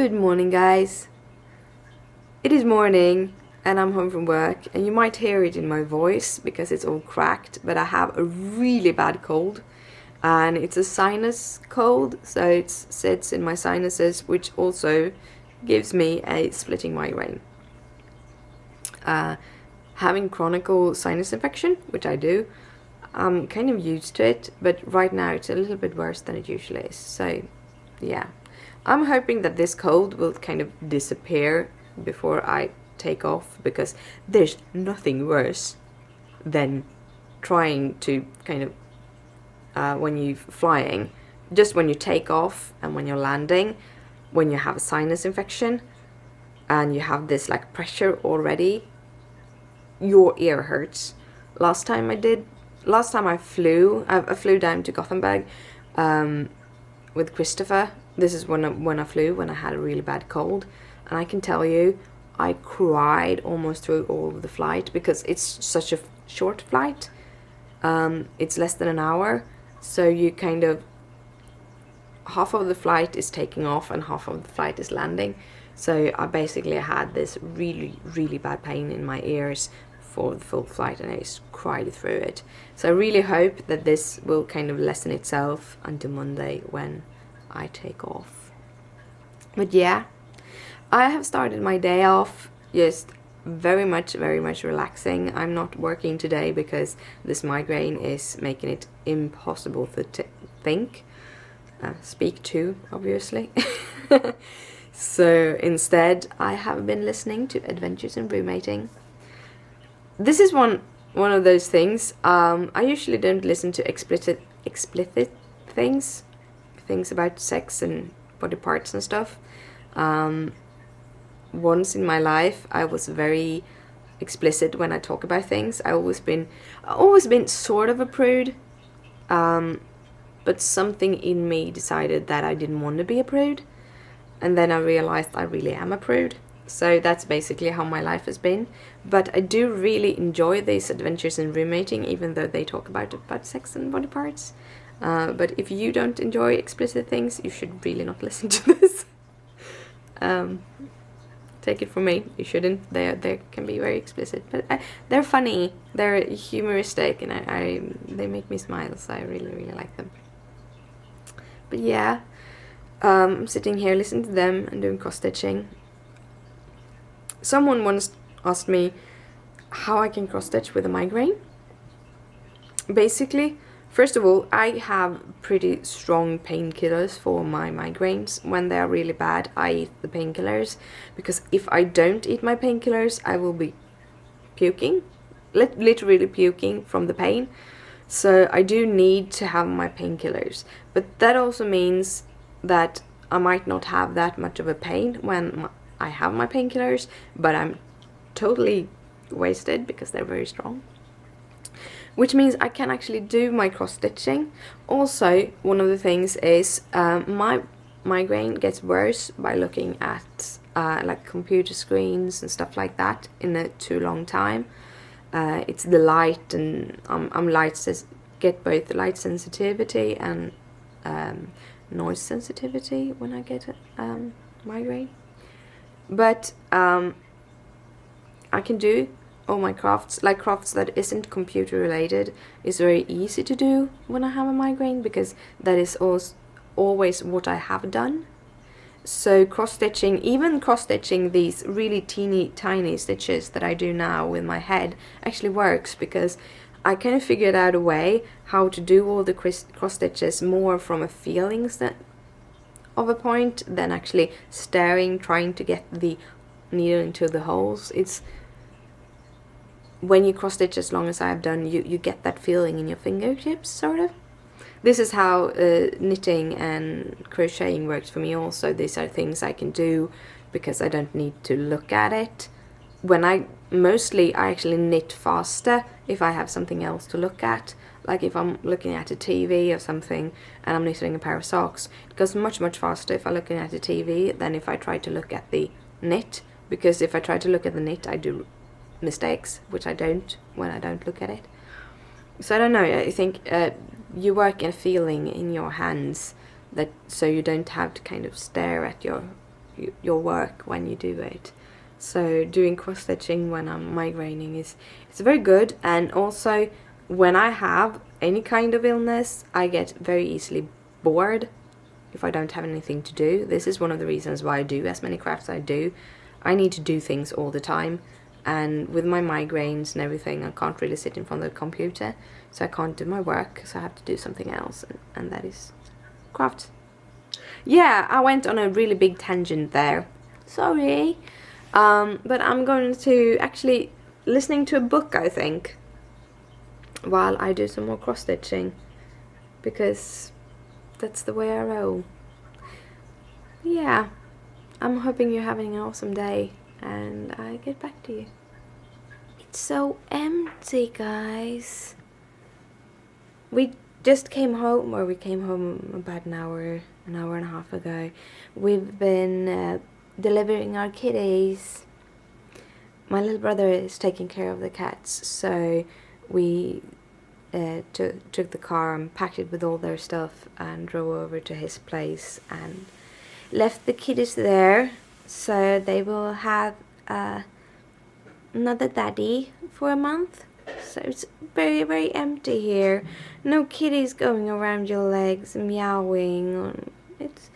Good morning, guys. It is morning and I'm home from work, and you might hear it in my voice because it's all cracked, but I have a really bad cold and it's a sinus cold, so it sits in my sinuses, which also gives me a splitting migraine. Having chronic sinus infection, which I do, I'm kind of used to it, but right now it's a little bit worse than it usually is, so yeah. I'm hoping that this cold will kind of disappear before I take off, because there's nothing worse than trying to kind of, when you're flying, just when you take off and when you're landing, when you have a sinus infection and you have this like pressure already, your ear hurts. Last time I flew down to Gothenburg with Christopher. This is when I flew, when I had a really bad cold, and I can tell you, I cried almost through all of the flight because it's such a short flight. It's less than an hour, so you kind of, half of the flight is taking off and half of the flight is landing. So I basically had this really, really bad pain in my ears for the full flight, and I just cried through it. So I really hope that this will kind of lessen itself until Monday when I take off. But yeah, I have started my day off just very much relaxing. I'm not working today because this migraine is making it impossible to speak to, obviously. So instead I have been listening to Adventures in Roommating. This is one of those things. I usually don't listen to explicit things about sex and body parts and stuff. Once in my life I was very explicit when I talk about things. I've always been sort of a prude, but something in me decided that I didn't want to be a prude, and then I realized I really am a prude. So that's basically how my life has been. But I do really enjoy these Adventures in Roommating, even though they talk about sex and body parts. But if you don't enjoy explicit things, you should really not listen to this. Take it from me, you shouldn't. They can be very explicit, but they're funny, they're humoristic, and they make me smile, so I really like them. But yeah, I'm sitting here listening to them and doing cross-stitching. Someone once asked me how I can cross-stitch with a migraine. Basically, first of all, I have pretty strong painkillers for my migraines. When they are really bad, I eat the painkillers, because if I don't eat my painkillers, I will be puking, literally puking from the pain. So I do need to have my painkillers, but that also means that I might not have that much of a pain when I have my painkillers, but I'm totally wasted because they're very strong. Which means I can actually do my cross-stitching. Also, one of the things is my migraine gets worse by looking at like computer screens and stuff like that in a too long time. It's the light, and get both light sensitivity and noise sensitivity when I get migraine. But I can do all my crafts that isn't computer related is very easy to do when I have a migraine, because that is always what I have done. So even cross-stitching these really tiny stitches that I do now with my head actually works, because I kind of figured out a way how to do all the cross-stitches more from a feelings of a point than actually trying to get the needle into the holes. It's when you cross stitch as long as I have done, you get that feeling in your fingertips, sort of. This is how knitting and crocheting works for me also. These are things I can do because I don't need to look at it. I actually knit faster if I have something else to look at. Like if I'm looking at a TV or something and I'm knitting a pair of socks, it goes much faster if I'm looking at a TV than if I try to look at the knit, because if I try to look at the knit, I do mistakes, which I don't when I don't look at it. So I don't know, I think you work in a feeling in your hands, that so you don't have to kind of stare at your your work when you do it. So doing cross-stitching when I'm migraining it's very good. And also when I have any kind of illness, I get very easily bored if I don't have anything to do. This is one of the reasons why I do as many crafts I do. I need to do things all the time, and with my migraines and everything, I can't really sit in front of the computer, so I can't do my work, so I have to do something else, and that is crafts. Yeah, I went on a really big tangent there. Sorry. But I'm going to actually listening to a book, I think, while I do some more cross-stitching, because that's the way I roll. Yeah, I'm hoping you're having an awesome day, and I get back to you. It's so empty, guys. We just came home, or we came home about an hour and a half ago. We've been delivering our kitties. My little brother is taking care of the cats, so we took the car and packed it with all their stuff and drove over to his place and left the kitties there, so they will have another daddy for a month. So it's very, very empty here. No kitties going around your legs meowing. It's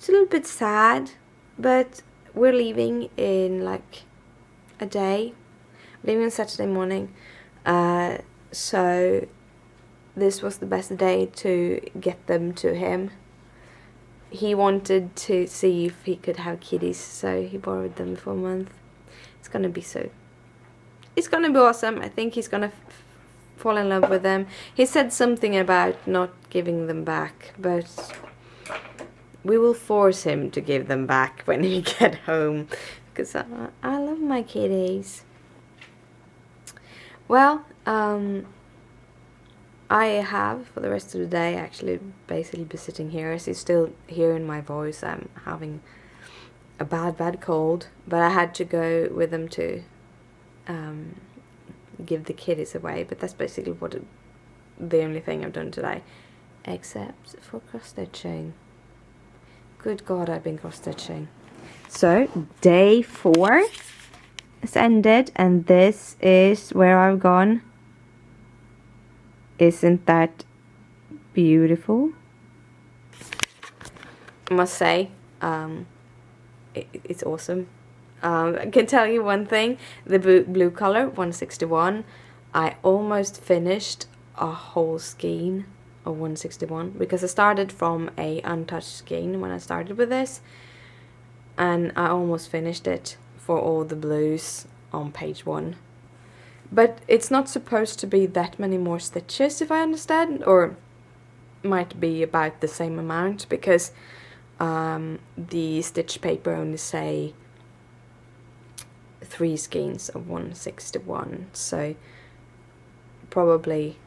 a little bit sad, but we're leaving in like a day. Leaving on Saturday morning. So this was the best day to get them to him. He wanted to see if he could have kitties, so he borrowed them for a month. It's gonna be awesome. I think he's gonna fall in love with them. He said something about not giving them back, but we will force him to give them back when we get home, because I love my kitties. Well, I have, for the rest of the day, actually basically be sitting here. As you still hearing my voice, I'm having a bad cold, but I had to go with them to give the kitties away. But that's basically the only thing I've done today, except for cross-stitching. Good God, I've been cross-stitching. So, day 4 is ended, and this is where I've gone. Isn't that beautiful? I must say, it's awesome. I can tell you one thing, the blue color, 161, I almost finished a whole skein of 161, because I started from a untouched skein when I started with this, and I almost finished it for all the blues on page 1. But it's not supposed to be that many more stitches, if I understand, or might be about the same amount, because the stitch paper only say 3 skeins of 161, so probably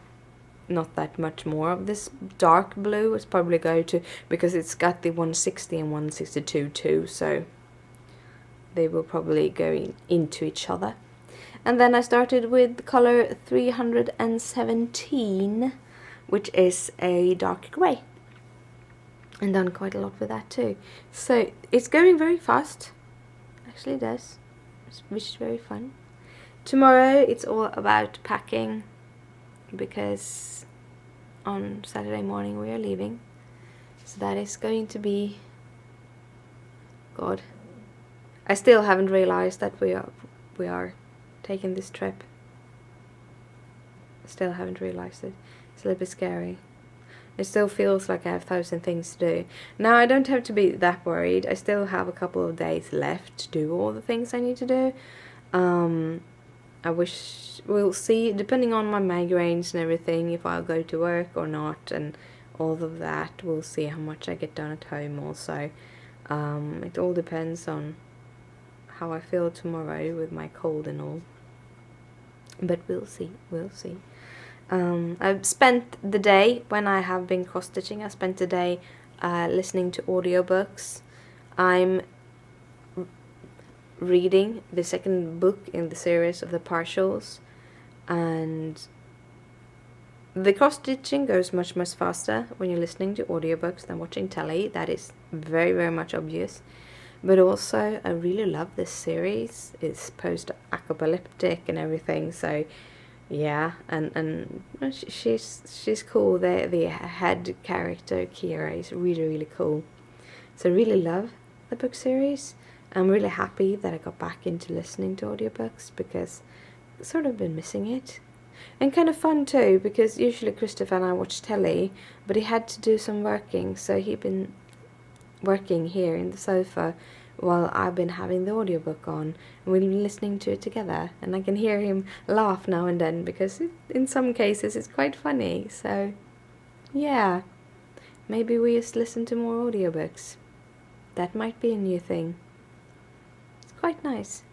not that much more of this dark blue is probably going to, because it's got the 160 and 162 too, so they will probably go into each other. And then I started with color 317, which is a dark grey, and done quite a lot with that too. So it's going very fast, actually it does, which is very fun. Tomorrow it's all about packing, because on Saturday morning we are leaving, so that is going to be, God, I still haven't realized that we are taking this trip. I still haven't realized it. It's a little bit scary. It still feels like I have 1,000 things to do. Now I don't have to be that worried. I still have a couple of days left to do all the things I need to do. I wish, we'll see, depending on my migraines and everything, if I'll go to work or not, and all of that. We'll see how much I get done at home also. It all depends on how I feel tomorrow with my cold and all. But we'll see. I've spent the day, when I have been cross-stitching, I spent the day listening to audiobooks. I'm reading the second book in the series of the partials, and the cross-stitching goes much faster when you're listening to audiobooks than watching telly. That is very, very much obvious. But also, I really love this series. It's post-apocalyptic and everything, so yeah, and she's cool. The head character Kira is really cool. So I really love the book series. I'm really happy that I got back into listening to audiobooks because I've sort of been missing it. And kind of fun too, because usually Christopher and I watch telly, but he had to do some working, so he'd been working here in the sofa while I've been having the audiobook on, and we've been listening to it together, and I can hear him laugh now and then because in some cases it's quite funny. So yeah, maybe we just listen to more audiobooks. That might be a new thing. It's quite nice.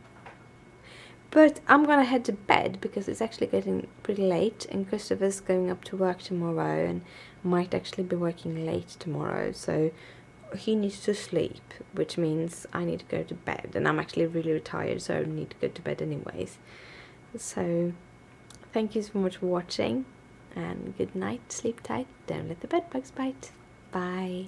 But I'm gonna head to bed because it's actually getting pretty late, and Christopher's going up to work tomorrow and might actually be working late tomorrow, so he needs to sleep, which means I need to go to bed, and I'm actually really tired, so I need to go to bed anyways. So thank you so much for watching, and good night, sleep tight, don't let the bed bugs bite. Bye.